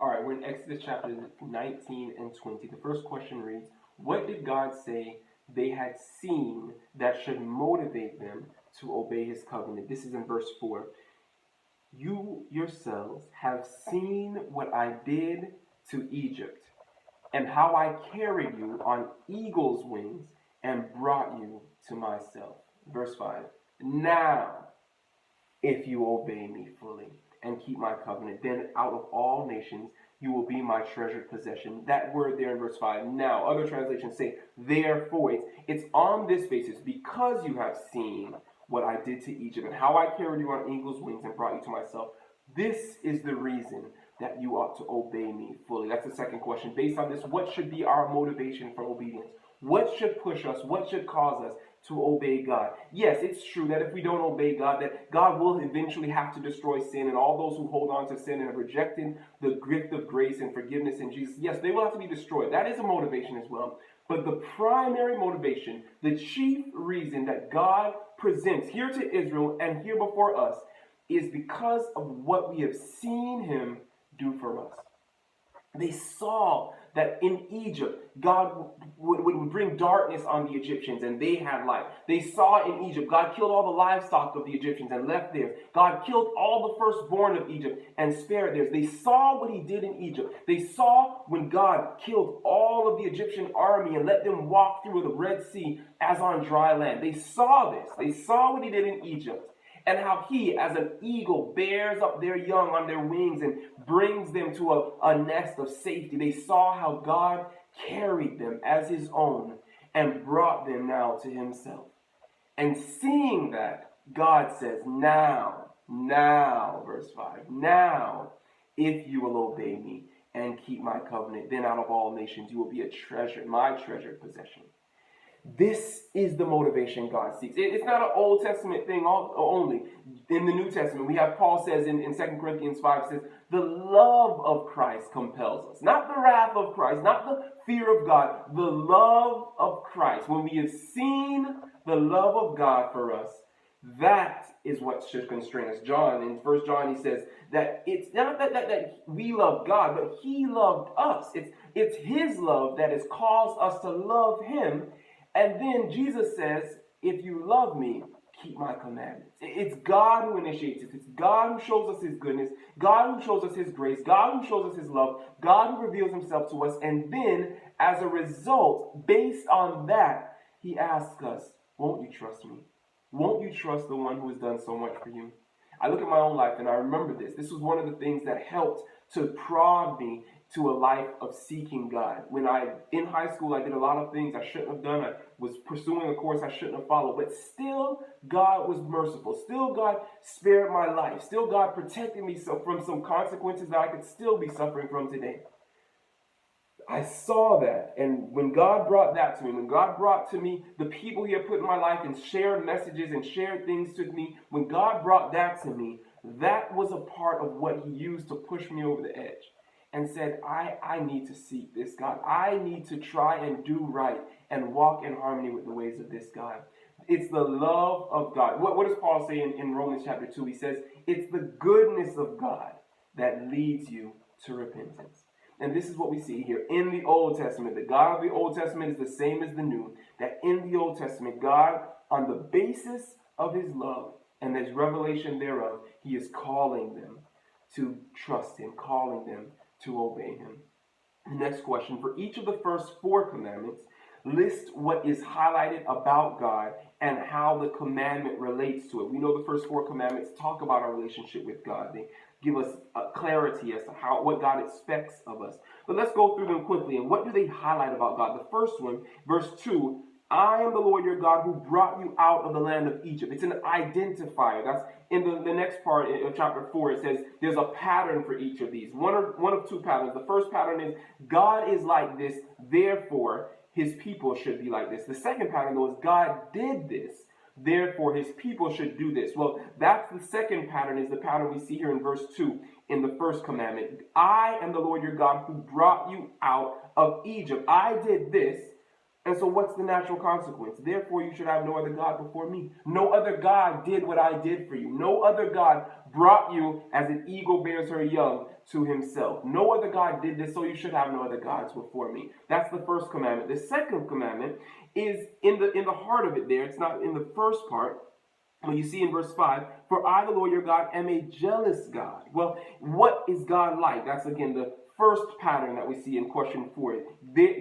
All right, we're in Exodus chapter 19 and 20. The first question reads, what did God say they had seen that should motivate them to obey his covenant? This is in verse 4. You yourselves have seen what I did to Egypt, and how I carried you on eagle's wings and brought you to myself. Verse 5. Now, if you obey me fully and keep my covenant, then out of all nations you will be my treasured possession. That word there in verse 5. Now, other translations say, therefore. It's on this basis, because you have seen what I did to Egypt and how I carried you on eagle's wings and brought you to myself. This is the reason that you ought to obey me fully. That's the second question. Based on this, what should be our motivation for obedience? What should push us? What should cause us to obey God? Yes, it's true that if we don't obey God, that God will eventually have to destroy sin, and all those who hold on to sin and have rejected the gift of grace and forgiveness in Jesus, yes, they will have to be destroyed. That is a motivation as well. But the primary motivation, the chief reason that God presents here to Israel and here before us is because of what we have seen him do for us. They saw that in Egypt, God would bring darkness on the Egyptians and they had light. They saw in Egypt, God killed all the livestock of the Egyptians and left theirs. God killed all the firstborn of Egypt and spared theirs. They saw what he did in Egypt. They saw when God killed all of the Egyptian army and let them walk through the Red Sea as on dry land. They saw this. They saw what he did in Egypt. And how he, as an eagle, bears up their young on their wings and brings them to a nest of safety. They saw how God carried them as his own and brought them now to himself. And seeing that, God says, now, verse 5, now, if you will obey me and keep my covenant, then out of all nations you will be a treasure, my treasured possession. This is the motivation God seeks. It's not an Old Testament thing only. In the New Testament, we have Paul says in 2 Corinthians 5, says, the love of Christ compels us. Not the wrath of Christ, not the fear of God, the love of Christ. When we have seen the love of God for us, that is what should constrain us. John, in 1 John, he says that it's not that we love God, but he loved us. It's his love that has caused us to love him. And then Jesus says, if you love me, keep my commandments. It's God who initiates it. It's God who shows us his goodness, God who shows us his grace, God who shows us his love, God who reveals himself to us. And then, as a result, based on that, he asks us, won't you trust me? Won't you trust the one who has done so much for you? I look at my own life and I remember this. This was one of the things that helped to prod me to a life of seeking God. In high school, I did a lot of things I shouldn't have done. I was pursuing a course I shouldn't have followed, but still God was merciful. Still God spared my life. Still God protected me from some consequences that I could still be suffering from today. I saw that, and when God brought that to me, when God brought to me the people he had put in my life and shared messages and shared things to me, when God brought that to me, that was a part of what he used to push me over the edge. And said, I need to seek this God. I need to try and do right and walk in harmony with the ways of this God. It's the love of God. What does Paul say in Romans chapter 2? He says, it's the goodness of God that leads you to repentance. And this is what we see here in the Old Testament. The God of the Old Testament is the same as the New. That in the Old Testament, God, on the basis of his love and his revelation thereof, he is calling them to trust him, calling them to obey him. The next question, for each of the first 4 commandments, list what is highlighted about God and how the commandment relates to it. We know the first 4 commandments talk about our relationship with God. They give us clarity as to what God expects of us. But let's go through them quickly. And what do they highlight about God? The first one, verse 2, I am the Lord your God who brought you out of the land of Egypt. It's an identifier. That's in the next part of chapter 4. It says there's a pattern for each of these. One of 2 patterns. The first pattern is God is like this, therefore his people should be like this. The second pattern, though, is God did this, therefore his people should do this. Well, that's the second pattern, is the pattern we see here in verse 2 in the first commandment. I am the Lord your God who brought you out of Egypt. I did this. And so what's the natural consequence? Therefore, you should have no other God before me. No other God did what I did for you. No other God brought you as an eagle bears her young to himself. No other God did this, so you should have no other gods before me. That's the first commandment. The second commandment is in the heart of it there. It's not in the first part. Well, you see in verse 5, for I, the Lord your God, am a jealous God. Well, what is God like? That's again the first pattern that we see in question 4.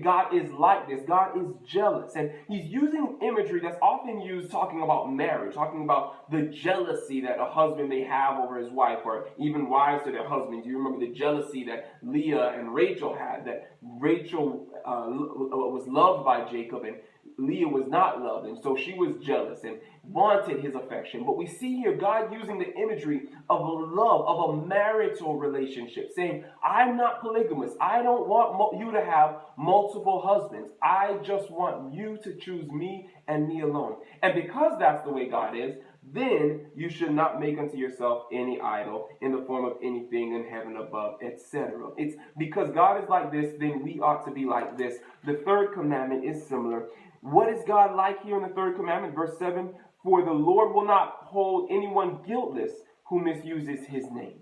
God is like this. God is jealous. And he's using imagery that's often used talking about marriage, talking about the jealousy that a husband may have over his wife, or even wives to their husbands. You remember the jealousy that Leah and Rachel had, that Rachel was loved by Jacob and Leah was not loved, and so she was jealous and wanted his affection. But we see here God using the imagery of a love, of a marital relationship, saying, I'm not polygamous. I don't want you to have multiple husbands. I just want you to choose me and me alone. And because that's the way God is, then you should not make unto yourself any idol in the form of anything in heaven above, etc. It's because God is like this, then we ought to be like this. The third commandment is similar. What is God like here in the third commandment? Verse 7, for the Lord will not hold anyone guiltless who misuses his name.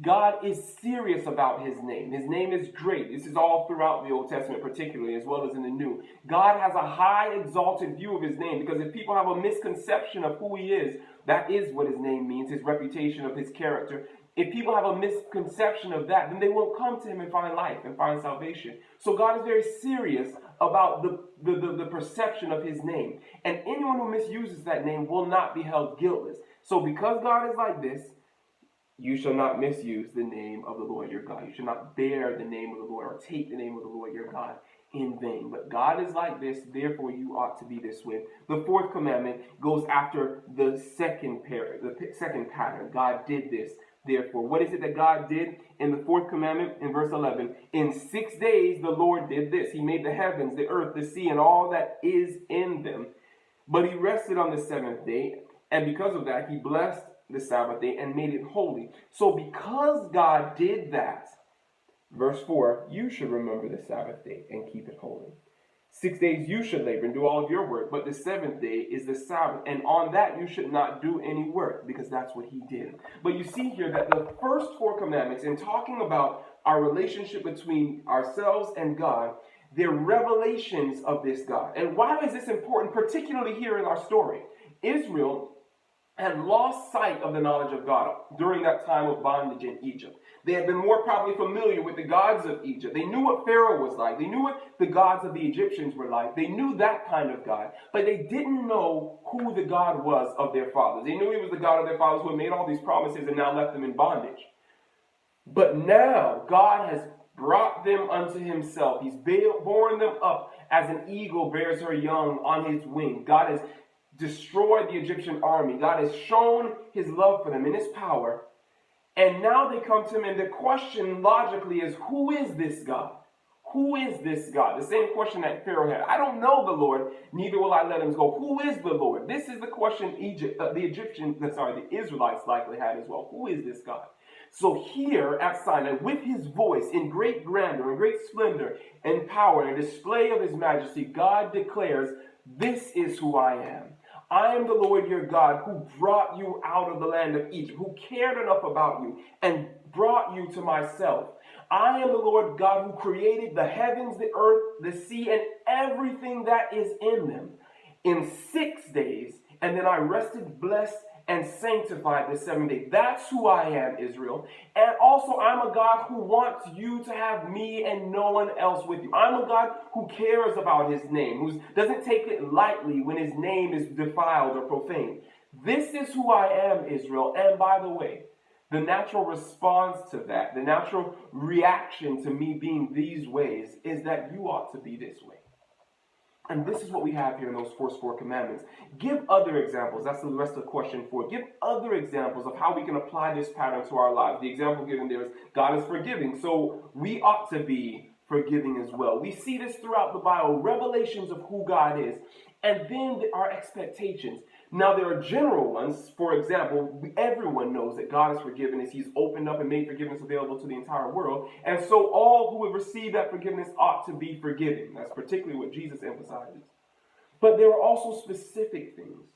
God is serious about his name. His name is great. This is all throughout the Old Testament particularly, as well as in the New. God has a high exalted view of his name, because if people have a misconception of who he is, that is what his name means, his reputation, of his character. If people have a misconception of that, then they won't come to him and find life and find salvation. So God is very serious about the perception of his name. And anyone who misuses that name will not be held guiltless. So because God is like this, you shall not misuse the name of the Lord your God. You shall not bear the name of the Lord or take the name of the Lord your God in vain. But God is like this, therefore you ought to be this way. The fourth commandment goes after the second pattern. God did this. Therefore, what is it that God did in the fourth commandment? In verse 11, in 6 days the Lord did this. He made the heavens, the earth, the sea, and all that is in them. But he rested on the seventh day, and because of that, he blessed the Sabbath day and made it holy. So because God did that, verse 4, you should remember the Sabbath day and keep it holy. 6 days you should labor and do all of your work, but the seventh day is the Sabbath, and on that you should not do any work, because that's what he did. But you see here that the first four commandments, in talking about our relationship between ourselves and God, they're revelations of this God. And why is this important, particularly here in our story? Israel had lost sight of the knowledge of God during that time of bondage in Egypt. They had been more probably familiar with the gods of Egypt. They knew what Pharaoh was like. They knew what the gods of the Egyptians were like. They knew that kind of God. But they didn't know who the God was of their fathers. They knew he was the God of their fathers who had made all these promises and now left them in bondage. But now God has brought them unto himself. He's borne them up as an eagle bears her young on his wing. God has destroyed the Egyptian army. God has shown his love for them and his power. And now they come to him, and the question logically is, who is this God? Who is this God? The same question that Pharaoh had. I don't know the Lord, neither will I let him go. Who is the Lord? This is the question the Israelites likely had as well. Who is this God? So here at Sinai, with his voice in great grandeur and great splendor and power and display of his majesty, God declares, this is who I am. I am the Lord your God, who brought you out of the land of Egypt, who cared enough about you and brought you to myself. I am the Lord God who created the heavens, the earth, the sea, and everything that is in them in 6 days. And then I rested, blessed, and sanctified the seventh day. That's who I am, Israel. And also, I'm a God who wants you to have me and no one else with you. I'm a God who cares about his name, who doesn't take it lightly when his name is defiled or profaned. This is who I am, Israel. And by the way, the natural response to that, the natural reaction to me being these ways, is that you ought to be this way. And this is what we have here in those first four commandments. Give other examples. That's the rest of question 4. Give other examples of how we can apply this pattern to our lives. The example given there is God is forgiving, so we ought to be forgiving as well. We see this throughout the Bible, revelations of who God is, and then our expectations. Now, there are general ones. For example, everyone knows that God is forgiven as he's opened up and made forgiveness available to the entire world. And so all who have received that forgiveness ought to be forgiven. That's particularly what Jesus emphasizes. But there are also specific things.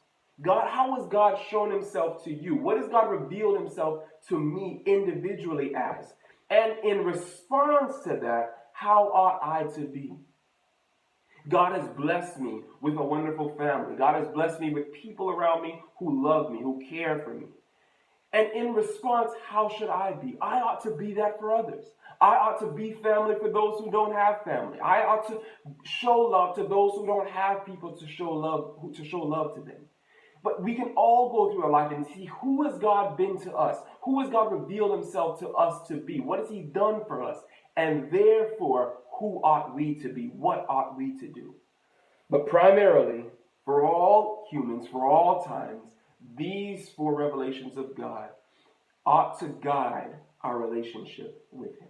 God, how has God shown himself to you? What has God revealed himself to me individually as? And in response to that, how ought I to be? God has blessed me with a wonderful family. God has blessed me with people around me who love me, who care for me. And in response, how should I be? I ought to be that for others. I ought to be family for those who don't have family. I ought to show love to those who don't have people to show love to them. But we can all go through our life and see, who has God been to us? Who has God revealed himself to us to be? What has he done for us? And therefore, who ought we to be? What ought we to do? But primarily, for all humans, for all times, these four revelations of God ought to guide our relationship with him.